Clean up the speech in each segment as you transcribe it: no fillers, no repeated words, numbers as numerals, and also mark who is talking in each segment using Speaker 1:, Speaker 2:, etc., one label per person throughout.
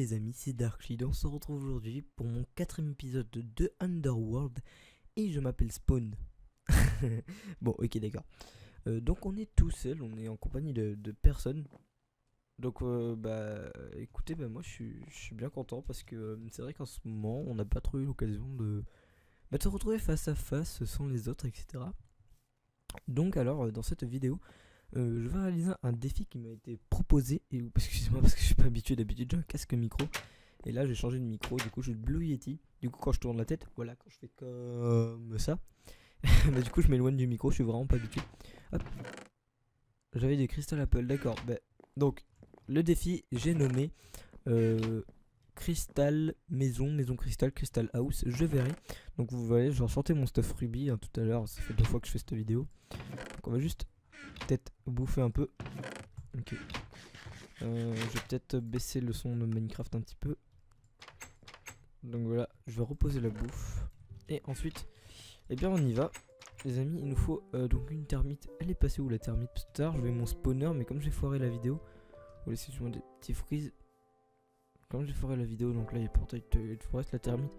Speaker 1: les amis, c'est Darkshid. On se retrouve aujourd'hui pour mon 4ème épisode de Underworld et je m'appelle Spawn. Bon, ok, d'accord. Donc on est tout seul, on est en compagnie de personne. Donc écoutez, moi je suis bien content parce que c'est vrai qu'en ce moment on n'a pas trop eu l'occasion de se retrouver face à face sans les autres, etc. Donc alors dans cette vidéo, je vais réaliser un défi qui m'a été proposé. Et excusez-moi parce que je suis pas habitué, d'habitude j'ai un casque micro. Et là j'ai changé de micro, du coup j'ai le Blue Yeti. Du coup quand je tourne la tête, voilà, quand je fais comme ça, bah du coup je m'éloigne du micro, je suis vraiment pas habitué. Hop. J'avais des Crystal Apple, d'accord. Donc le défi j'ai nommé Crystal Maison Cristal, Crystal House, je verrai. Donc vous voyez, j'ai enchanté mon stuff Ruby tout à l'heure, ça fait 2 fois que je fais cette vidéo. Donc on va juste peut-être bouffer un peu. Ok. Je vais peut-être baisser le son de Minecraft un petit peu. Donc voilà, je vais reposer la bouffe. Et ensuite, eh bien on y va. Les amis, il nous faut donc une termite. Elle est passée où la termite? Tout à l'heure, je vais mon spawner, mais comme j'ai foiré la vidéo, vous laissez sur des petits freeze. Comme j'ai foiré la vidéo, donc là il y a portail de forest, la termite.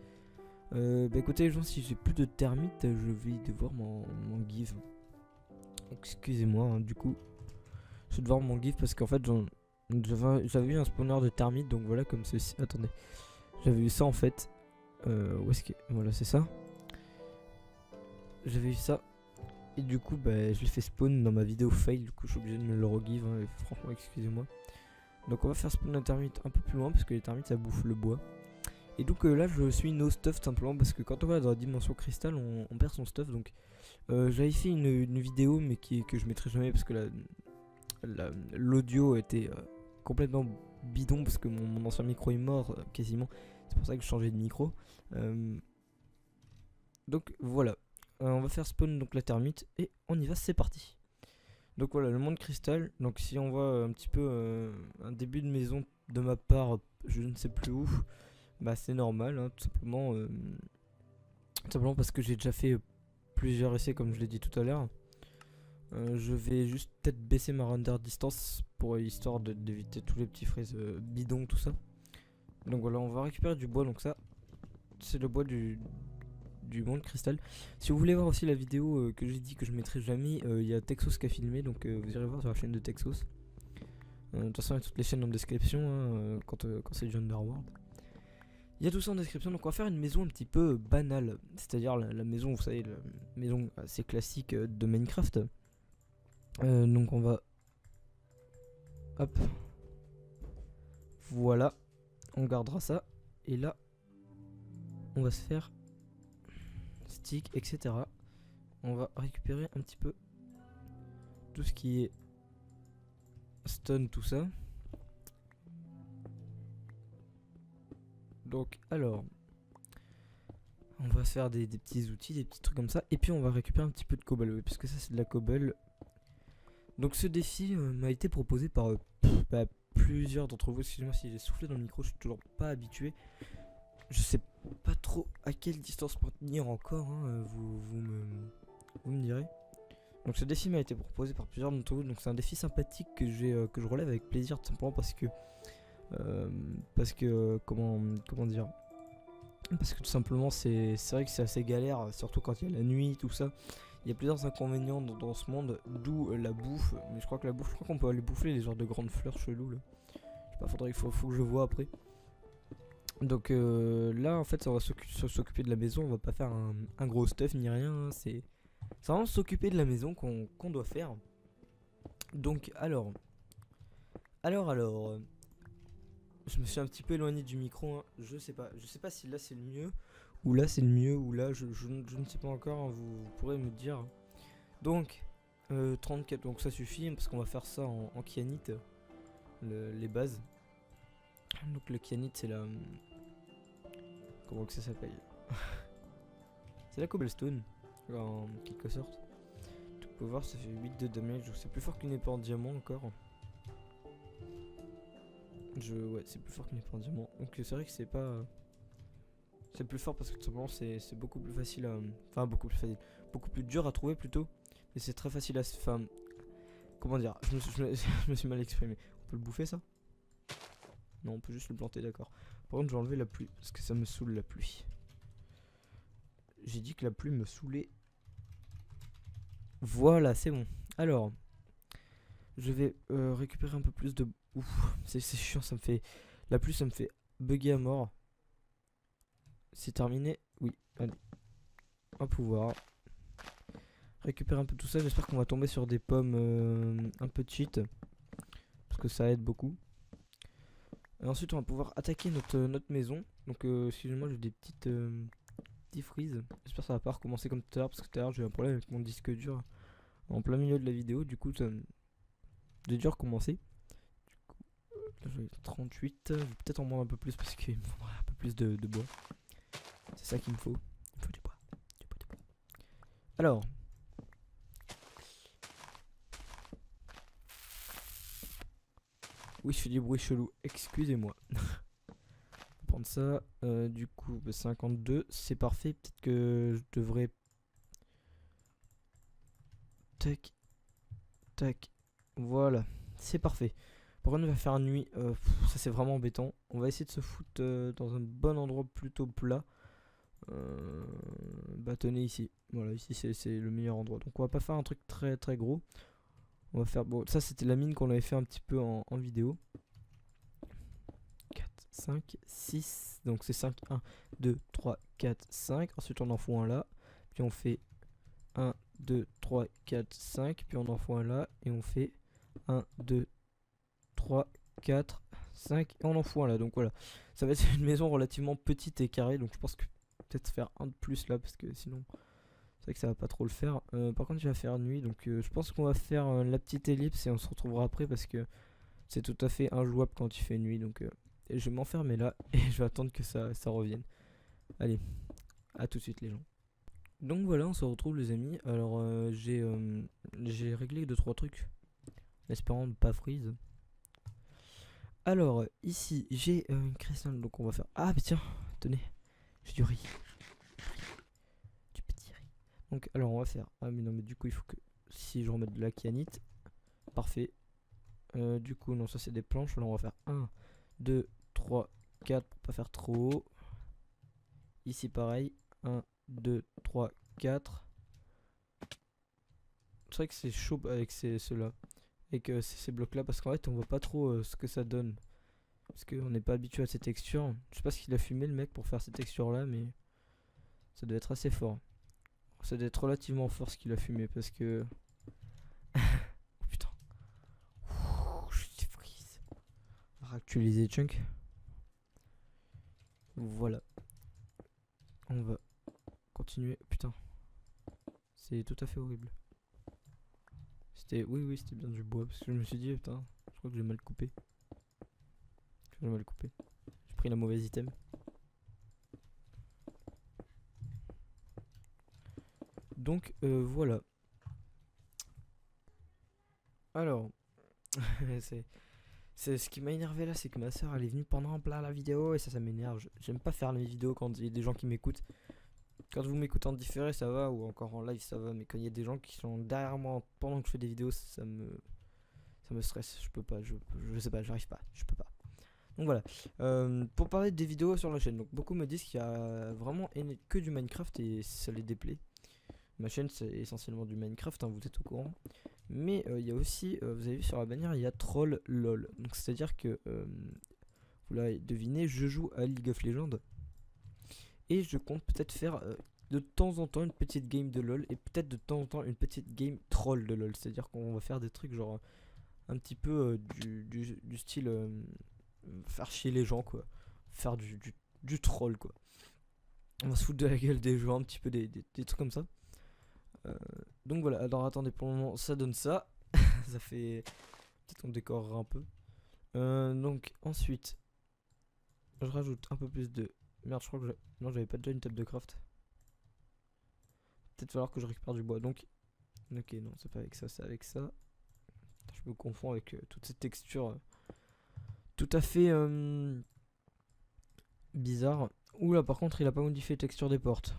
Speaker 1: Écoutez les gens, si j'ai plus de termites, je vais devoir m'en give. Excusez-moi, hein, du coup, je vais devoir m'en give parce qu'en fait j'avais eu un spawner de termites, donc voilà comme ceci. Attendez, j'avais eu ça en fait. Où est-ce que... Voilà, c'est ça. J'avais eu ça. Et du coup, je l'ai fait spawn dans ma vidéo fail. Du coup, je suis obligé de me le regive. Hein, et franchement, excusez-moi. Donc, on va faire spawn un termite un peu plus loin parce que les termites ça bouffe le bois. Et donc, là, je suis no stuff simplement parce que quand on va dans la dimension cristal, on perd son stuff. Donc, j'avais fait une vidéo, mais que je mettrai jamais parce que l'audio était complètement bidon parce que mon ancien micro est mort quasiment. C'est pour ça que je changeais de micro. Donc voilà, on va faire spawn donc la termite et on y va, c'est parti. Donc voilà, le monde cristal. Donc si on voit un petit peu un début de maison de ma part, je ne sais plus où, c'est normal, hein, tout simplement parce que j'ai déjà fait plusieurs essais comme je l'ai dit tout à l'heure. Je vais juste peut-être baisser ma render distance pour histoire d'éviter tous les petits fraises bidons, tout ça. Donc voilà, on va récupérer du bois. Donc ça, c'est le bois du monde cristal. Si vous voulez voir aussi la vidéo que j'ai dit que je mettrai jamais, il y a Texos qui a filmé. Donc vous irez voir sur la chaîne de Texos. De toute façon, il y a toutes les chaînes en description quand c'est du Underworld. Il y a tout ça en description. Donc on va faire une maison un petit peu banale. C'est-à-dire la maison, vous savez, la maison assez classique de Minecraft. Donc on va... Hop. Voilà. On gardera ça. Et là, on va se faire stick, etc. On va récupérer un petit peu tout ce qui est stone, tout ça. Donc alors, on va faire des petits outils, des petits trucs comme ça. Et puis on va récupérer un petit peu de cobble, puisque ça c'est de la cobble. Donc ce défi m'a été proposé par plusieurs d'entre vous. Excusez-moi si j'ai soufflé dans le micro, je suis toujours pas habitué. Je sais pas trop à quelle distance maintenir encore, hein, vous me direz. Donc ce défi m'a été proposé par plusieurs d'entre vous. Donc c'est un défi sympathique que je relève avec plaisir, tout simplement parce que comment dire, parce que tout simplement c'est vrai que c'est assez galère, surtout quand il y a la nuit, tout ça. Il y a plusieurs inconvénients dans ce monde, d'où la bouffe. Mais je crois qu'on peut aller bouffer les genres de grandes fleurs cheloues là. Je sais pas, faut que je vois après. Donc là en fait on va s'occuper de la maison, on va pas faire un gros stuff ni rien, hein, c'est vraiment s'occuper de la maison qu'on doit faire. Donc alors, je me suis un petit peu éloigné du micro, hein, je sais pas si là c'est le mieux, ou là c'est le mieux, ou là je ne sais pas encore, hein, vous pourrez me dire. Donc 34, donc ça suffit parce qu'on va faire ça en kyanite, les bases. Donc le kyanite c'est la... Comment que ça s'appelle? C'est la cobblestone, en quelque sorte. Tu peux voir, ça fait 8 de damage, c'est plus fort qu'une épée en diamant encore. Ouais, c'est plus fort qu'une épée en diamant. Donc c'est vrai que c'est pas... C'est plus fort parce que tout simplement c'est beaucoup plus facile à... Enfin beaucoup plus facile. Beaucoup plus dur à trouver plutôt. Mais c'est très facile à... Enfin... Comment dire, je me suis mal exprimé. On peut le bouffer ça? Non, on peut juste le planter, d'accord. Par contre, je vais enlever la pluie, parce que ça me saoule la pluie. J'ai dit que la pluie me saoulait. Voilà, c'est bon. Alors, je vais récupérer un peu plus de... Ouf, c'est chiant, ça me fait... La pluie, ça me fait bugger à mort. C'est terminé. Oui, allez. Un pouvoir. Récupérer un peu tout ça. J'espère qu'on va tomber sur des pommes un peu cheat. Parce que ça aide beaucoup. Et ensuite, on va pouvoir attaquer notre maison. Donc, excusez-moi, j'ai des petits freeze. J'espère que ça va pas recommencer comme tout à l'heure. Parce que tout à l'heure, j'ai eu un problème avec mon disque dur en plein milieu de la vidéo. Du coup, j'ai dû recommencer. Là, j'ai 38. Je vais peut-être en prendre un peu plus parce qu'il me faudra un peu plus de bois. C'est ça qu'il me faut. Il me faut du bois. Du bois, du bois. Alors. Oui, je fais du bruit chelou. Excusez-moi. On va prendre ça. Du coup, 52. C'est parfait. Peut-être que je devrais... Tac. Tac. Voilà. C'est parfait. Par contre, il va faire nuit. Ça, c'est vraiment embêtant. On va essayer de se foutre dans un bon endroit plutôt plat. Bâtonner ici. Voilà, ici c'est le meilleur endroit. Donc on va pas faire un truc très très gros. On va faire... Bon, ça c'était la mine qu'on avait fait un petit peu en vidéo. 4, 5, 6. Donc c'est 5, 1, 2, 3, 4, 5. Ensuite on en fout un là. Puis on fait 1, 2, 3, 4, 5. Puis on en fout un là. Et on fait 1, 2, 3, 4, 5. Et on en fout un là. Donc voilà. Ça va être une maison relativement petite et carrée. Donc je pense que peut-être faire un de plus là. Parce que sinon... C'est vrai que ça va pas trop le faire. Par contre, il va faire nuit. Donc je pense qu'on va faire la petite ellipse et on se retrouvera après parce que c'est tout à fait injouable quand il fait nuit. Donc je vais m'enfermer là et je vais attendre que ça revienne. Allez, à tout de suite les gens. Donc voilà, on se retrouve les amis. Alors j'ai réglé 2-3 trucs en espérant ne pas freeze. Alors ici j'ai une cristal. Donc on va faire... Ah mais tiens, tenez, j'ai du riz. Donc alors on va faire... Ah mais non mais du coup il faut que... Si je remets de la kyanite. Parfait. Du coup non ça c'est des planches. Alors on va faire 1, 2, 3, 4 pour pas faire trop haut. Ici pareil. 1, 2, 3, 4. C'est vrai que c'est chaud avec ceux-là. Avec ces blocs là parce qu'en fait on voit pas trop ce que ça donne. Parce qu'on n'est pas habitué à ces textures. Je sais pas ce qu'il a fumé le mec pour faire ces textures là mais... Ça doit être assez fort. Ça doit être relativement fort ce qu'il a fumé parce que... Oh putain. Ouh, je suis freeze. On va actualiser chunk. Voilà. On va continuer. Putain. C'est tout à fait horrible. C'était... Oui, c'était bien du bois parce que je me suis dit, putain, je crois que j'ai mal coupé. J'ai mal coupé. J'ai pris la mauvaise item. Donc, voilà. Alors... C'est ce qui m'a énervé là, c'est que ma soeur elle est venue pendant en plein la vidéo et ça m'énerve. J'aime pas faire mes vidéos quand il y a des gens qui m'écoutent. Quand vous m'écoutez en différé ça va, ou encore en live ça va, mais quand il y a des gens qui sont derrière moi pendant que je fais des vidéos, ça me stresse. Je peux pas, je sais pas, j'arrive pas, je peux pas. Donc voilà, pour parler des vidéos sur la chaîne, donc beaucoup me disent qu'il y a vraiment que du Minecraft et ça les déplaît. Ma chaîne c'est essentiellement du Minecraft, hein, vous êtes au courant. Mais il y a aussi, vous avez vu sur la bannière, il y a Troll LOL. Donc c'est à dire que, vous l'avez deviné, je joue à League of Legends. Et je compte peut-être faire de temps en temps une petite game de LOL. Et peut-être de temps en temps une petite game troll de LOL. C'est à dire qu'on va faire des trucs genre un petit peu du style faire chier les gens quoi. Faire du troll quoi. On va se foutre de la gueule des joueurs, un petit peu des trucs comme ça. Donc voilà, alors attendez, pour le moment ça donne ça. Ça fait... Peut-être on décorera un peu. Donc ensuite, je rajoute un peu plus de... Merde, je crois que non, j'avais pas déjà une table de craft. Peut-être falloir que je récupère du bois. Donc, ok, non, c'est pas avec ça, c'est avec ça. Je me confonds avec toutes ces textures tout à fait bizarres. Oula, par contre, il a pas modifié la texture des portes.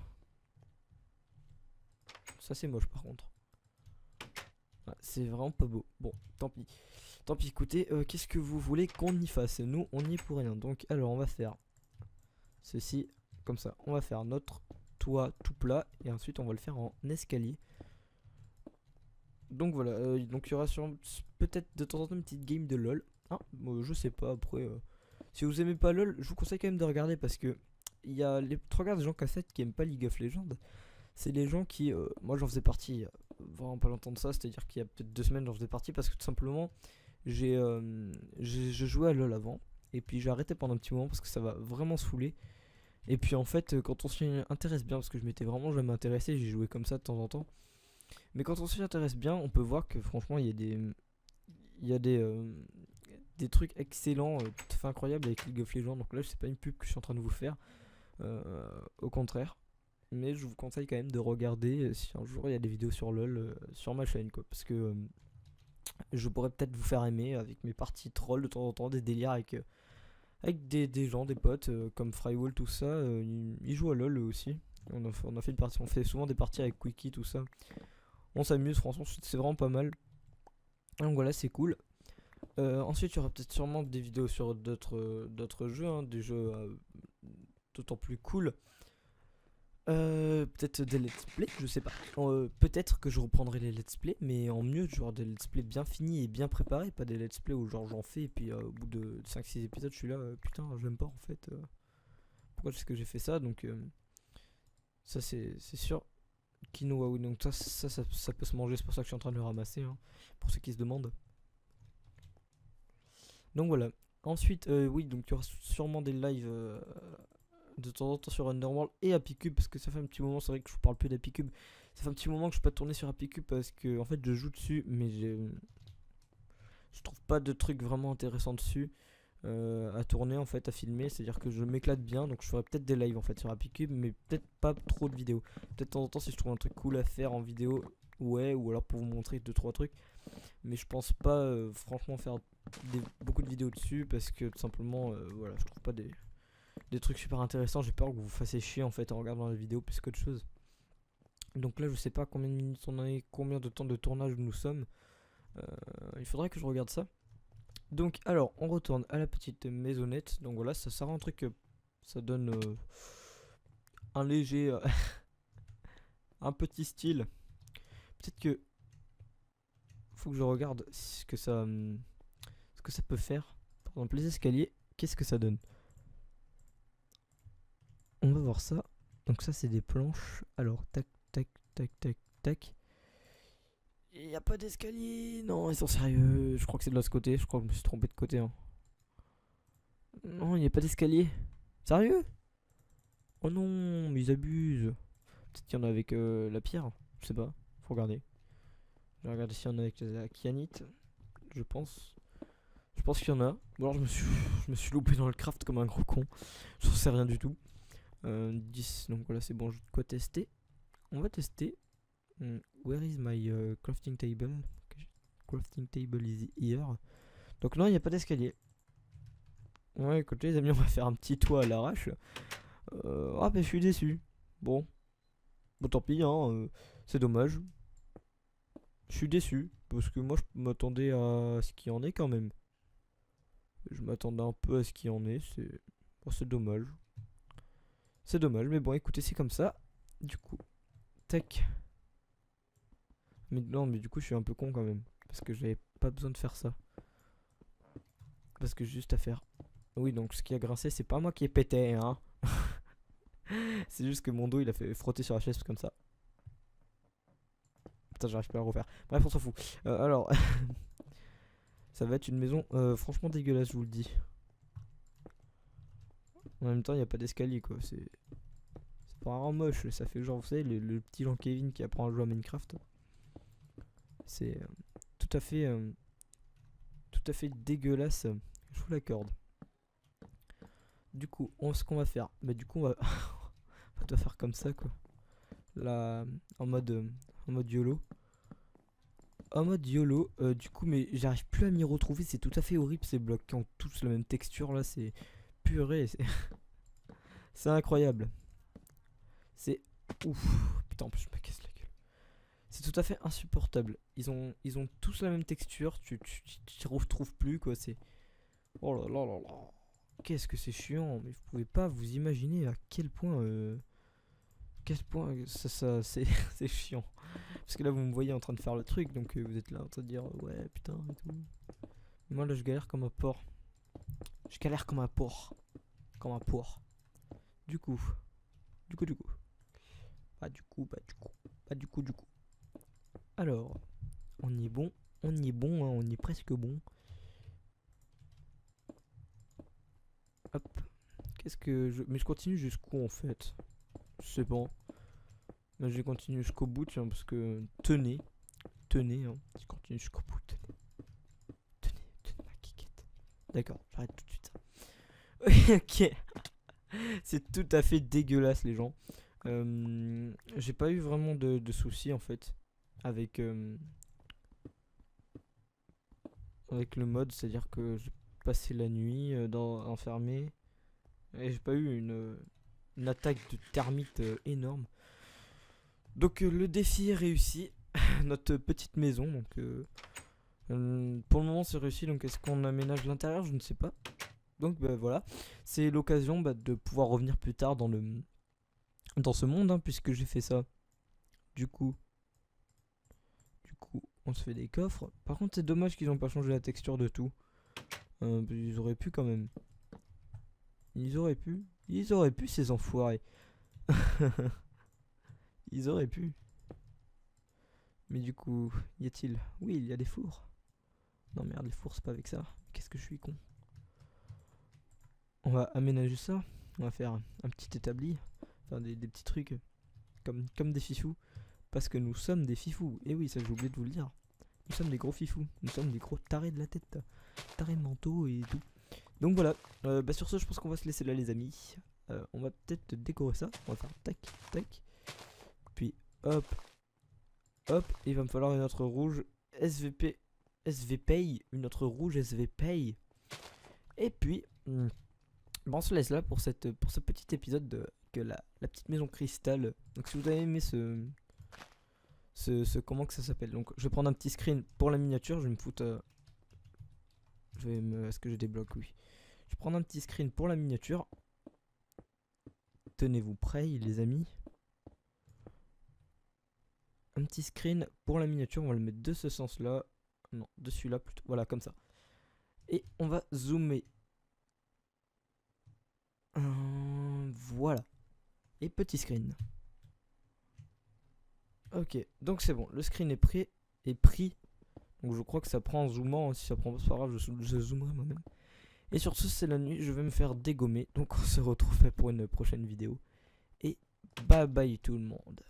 Speaker 1: Ça, c'est moche par contre. Ah, c'est vraiment pas beau. Bon, tant pis. Tant pis, écoutez, qu'est-ce que vous voulez qu'on y fasse? Nous, on n'y est pour rien. Donc, alors, on va faire ceci, comme ça. On va faire notre toit tout plat, et ensuite, on va le faire en escalier. Donc, voilà. Donc, il y aura peut-être de temps en temps une petite game de LoL. Ah, je sais pas, après... si vous aimez pas LoL, je vous conseille quand même de regarder, parce que il y a les 3 quarts des gens cassettes qui aiment pas League of Legends. C'est les gens qui... moi, j'en faisais partie il y a vraiment pas longtemps de ça, c'est-à-dire qu'il y a peut-être 2 semaines, j'en faisais partie, parce que tout simplement... je jouais à LoL avant, et puis j'ai arrêté pendant un petit moment parce que ça va vraiment saouler. Et puis en fait, quand on s'y intéresse bien, parce que je m'étais vraiment jamais intéressé, j'ai joué comme ça de temps en temps. Mais quand on s'y intéresse bien, on peut voir que franchement, il y a des trucs excellents, tout à fait incroyables avec League of Legends. Donc là, c'est pas une pub que je suis en train de vous faire, au contraire. Mais je vous conseille quand même de regarder si un jour il y a des vidéos sur LoL sur ma chaîne, quoi, parce que je pourrais peut-être vous faire aimer avec mes parties troll de temps en temps, des délires avec des gens, des potes comme Frywall, tout ça. Ils jouent à LoL eux aussi. On a fait une partie, on fait souvent des parties avec Quickie, tout ça. On s'amuse, franchement, c'est vraiment pas mal. Donc voilà, c'est cool. Ensuite, il y aura peut-être sûrement des vidéos sur d'autres jeux, hein, des jeux d'autant plus cool. Peut-être des let's play, je sais pas. Peut-être que je reprendrai les let's play, mais en mieux, genre des let's play bien finis et bien préparés, pas des let's play où genre j'en fais et puis au bout de 5-6 épisodes, je suis là, putain, j'aime pas en fait. Pourquoi est-ce que j'ai fait ça? Donc ça c'est sûr. Quinoa, oui, donc ça peut se manger, c'est pour ça que je suis en train de le ramasser, hein, pour ceux qui se demandent. Donc voilà. Ensuite, oui, donc il y aura sûrement des lives de temps en temps sur Underworld et Happy Cube, parce que ça fait un petit moment, c'est vrai que je vous parle plus d'Happy Cube. Ça fait un petit moment que je peux pas tourner sur Happy Cube parce que en fait je joue dessus, mais je trouve pas de trucs vraiment intéressants dessus à tourner, en fait, à filmer. C'est à dire que je m'éclate bien, donc je ferai peut-être des lives en fait sur Happy Cube, mais peut-être pas trop de vidéos. Peut-être de temps en temps si je trouve un truc cool à faire en vidéo, ouais, ou alors pour vous montrer 2-3 trucs, mais je pense pas franchement faire beaucoup de vidéos dessus parce que tout simplement voilà, je trouve pas des trucs super intéressants. J'ai peur que vous vous fassiez chier en fait en regardant la vidéo plus qu'autre chose. Donc là je sais pas combien de minutes on a, combien de temps de tournage nous sommes. Il faudrait que je regarde ça. Donc alors on retourne à la petite maisonnette. Donc voilà, ça sert à un truc, ça donne un léger un petit style. Peut-être que faut que je regarde ce que ça peut faire. Par exemple les escaliers, qu'est-ce que ça donne? On va voir ça. Donc ça c'est des planches. Alors tac tac tac tac tac. Il n'y a pas d'escalier. Non, ils sont sérieux. Je crois que c'est de l'autre côté. Je crois que je me suis trompé de côté, hein. Non, il n'y a pas d'escalier. Sérieux? Oh non, mais ils abusent. Peut-être qu'il y en a avec la pierre. Je sais pas. Faut regarder. Je vais regarder s'il y en a avec la kyanite. Je pense. Je pense qu'il y en a. Ou alors je me suis loupé dans le craft comme un gros con. J'en sais rien du tout. 10. Donc voilà, c'est bon. J'ai de quoi tester. On va tester. Where is my crafting table? Crafting table is here. Donc non, il n'y a pas d'escalier. Ouais, écoutez les amis, on va faire un petit toit à l'arrache. Ah mais je suis déçu. Bon, tant pis, hein, c'est dommage. Je suis déçu, parce que moi je m'attendais à ce qu'il y en ait quand même. Je m'attendais un peu à ce qu'il y en ait, c'est dommage. C'est dommage, mais bon, écoutez, c'est comme ça. Du coup, tac. Mais non, mais du coup, je suis un peu con quand même. Parce que j'avais pas besoin de faire ça. Parce que j'ai juste à faire. Oui, donc ce qui a grincé, c'est pas moi qui ai pété, hein. C'est juste que mon dos, il a fait frotter sur la chaise comme ça. Putain, j'arrive pas à le refaire. Bref, on s'en fout. Alors, ça va être une maison franchement dégueulasse, je vous le dis. En même temps, il n'y a pas d'escalier, quoi. C'est vraiment moche. Ça fait genre, vous savez, le petit Jean-Kevin qui apprend à jouer à Minecraft. C'est tout à fait dégueulasse. Je vous l'accorde. Du coup, ce qu'on va faire, bah du coup on va on va faire comme ça, quoi. Là, en mode YOLO. En mode YOLO, du coup, mais j'arrive plus à m'y retrouver. C'est tout à fait horrible ces blocs qui ont tous la même texture là. C'est purée. C'est incroyable. C'est ouf. Putain, en plus je me casse la gueule. C'est tout à fait insupportable. Ils ont tous la même texture, tu t'y retrouves plus quoi, c'est... Oh là là là là. Qu'est-ce que c'est chiant, mais vous pouvez pas vous imaginer à quel point ça c'est c'est chiant. Parce que là vous me voyez en train de faire le truc, donc vous êtes là en train de dire ouais putain et tout. Moi là je galère comme un porc. Je galère comme un porc. Comme un porc. Du coup. Du coup. Alors, on y est bon. On y est bon, hein, on y est presque bon. Hop. Qu'est-ce que je... Mais je continue jusqu'où en fait? Je sais pas. Là je vais continuer jusqu'au bout, tiens, parce que... Tenez. Tenez, hein. Je continue jusqu'au bout, tenez. Tenez ma kikette. D'accord, j'arrête tout de suite ça. Ok. C'est tout à fait dégueulasse les gens. J'ai pas eu vraiment de soucis en fait avec avec le mode, c'est-à-dire que j'ai passé la nuit enfermé et j'ai pas eu une attaque de termites énorme. Donc le défi est réussi. Notre petite maison, donc pour le moment c'est réussi. Donc est-ce qu'on aménage l'intérieur? Je ne sais pas. Donc bah, voilà, c'est l'occasion de pouvoir revenir plus tard dans ce monde, hein, puisque j'ai fait ça. Du coup, on se fait des coffres. Par contre, c'est dommage qu'ils n'ont pas changé la texture de tout. Ils auraient pu quand même. Ils auraient pu ces enfoirés. Ils auraient pu. Mais du coup, y a-t-il? Oui, il y a des fours. Non merde, les fours c'est pas avec ça. Qu'est-ce que je suis con. On va aménager ça. On va faire un petit établi. Enfin des petits trucs comme des fifous. Parce que nous sommes des fifous. Et oui, ça j'ai oublié de vous le dire. Nous sommes des gros fifous. Nous sommes des gros tarés de la tête. Tarés de manteau et tout. Donc voilà. Bah sur ce, je pense qu'on va se laisser là les amis. On va peut-être décorer ça. On va faire tac, tac. Puis hop. Hop. Et il va me falloir une autre rouge SVP. Une autre rouge SVP. Et puis... Bon, on se laisse là pour ce petit épisode de la petite maison cristal. Donc si vous avez aimé comment que ça s'appelle, donc je vais prendre un petit screen pour la miniature. Je vais me foutre est-ce que je débloque? Oui, je vais prendre un petit screen pour la miniature. Tenez-vous prêts les amis. Un petit screen pour la miniature. On va le mettre de ce sens là. Non, de celui-là plutôt. Voilà, comme ça. Et on va zoomer. Voilà. Et petit screen. Ok, donc c'est bon. Le screen est pris. Donc je crois que ça prend en zoomant. Si ça prend pas, c'est pas grave, je zoomerai moi-même. Et sur ce, c'est la nuit. Je vais me faire dégommer. Donc on se retrouve pour une prochaine vidéo. Et bye bye tout le monde.